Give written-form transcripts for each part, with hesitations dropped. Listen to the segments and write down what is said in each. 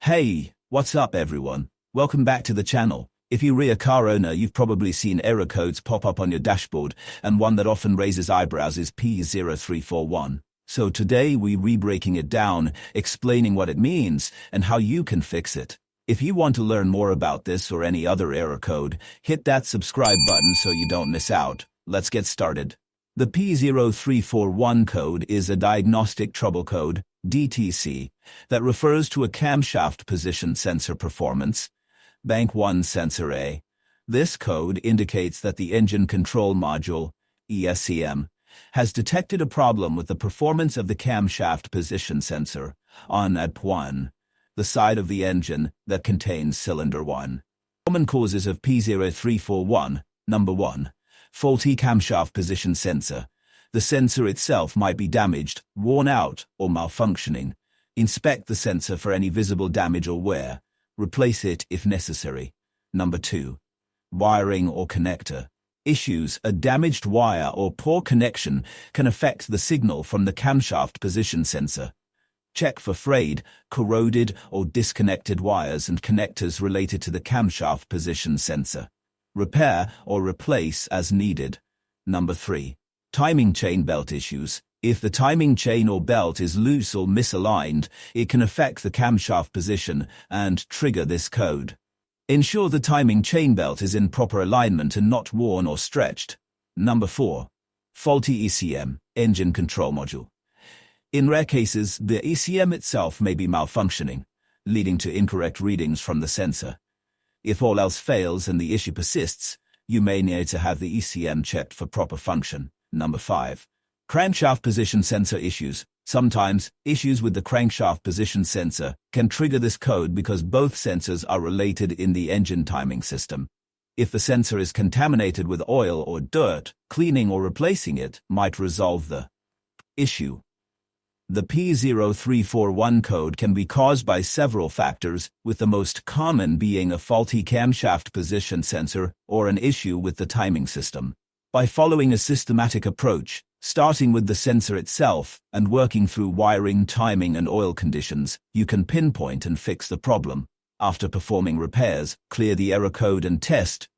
Hey, what's up everyone? Welcome back to the channel. If you're a car owner, you've probably seen error codes pop up on your dashboard, and one that often raises eyebrows is P0341. So today we're re-breaking it down, explaining what it means, and how you can fix it. If you want to learn more about this or any other error code, hit that subscribe button so you don't miss out. Let's get started. The P0341 code is a diagnostic trouble code, DTC, that refers to a camshaft position sensor performance, Bank 1 sensor A. This code indicates that the engine control module, ESCM, has detected a problem with the performance of the camshaft position sensor on AD1, the side of the engine that contains cylinder 1. Common causes of P0341, number 1. Faulty camshaft position sensor. The sensor itself might be damaged, worn out, or malfunctioning. Inspect the sensor for any visible damage or wear. Replace it if necessary. Number 2. Wiring or connector. Issues. A damaged wire or poor connection can affect the signal from the camshaft position sensor. Check for frayed, corroded, or disconnected wires and connectors related to the camshaft position sensor. Repair or replace as needed. Number 3. Timing chain belt issues. If the timing chain or belt is loose or misaligned, it can affect the camshaft position and trigger this code. Ensure the timing chain belt is in proper alignment and not worn or stretched. Number 4. Faulty ECM, engine control module. In rare cases, the ECM itself may be malfunctioning, leading to incorrect readings from the sensor. If all else fails and the issue persists, you may need to have the ECM checked for proper function. Number 5. Crankshaft position sensor issues. Sometimes, issues with the crankshaft position sensor can trigger this code because both sensors are related in the engine timing system. If the sensor is contaminated with oil or dirt, cleaning or replacing it might resolve the issue. The P0341 code can be caused by several factors, with the most common being a faulty camshaft position sensor or an issue with the timing system. By following a systematic approach, starting with the sensor itself and working through wiring, timing, and oil conditions, you can pinpoint and fix the problem. After performing repairs, clear the error code and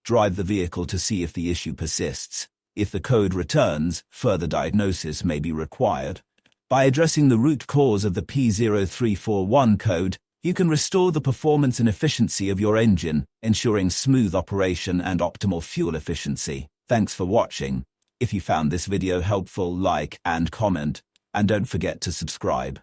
drive the vehicle to see if the issue persists. If the code returns, further diagnosis may be required. By addressing the root cause of the P0341 code, you can restore the performance and efficiency of your engine, ensuring smooth operation and optimal fuel efficiency. Thanks for watching. If you found this video helpful, like and comment, and don't forget to subscribe.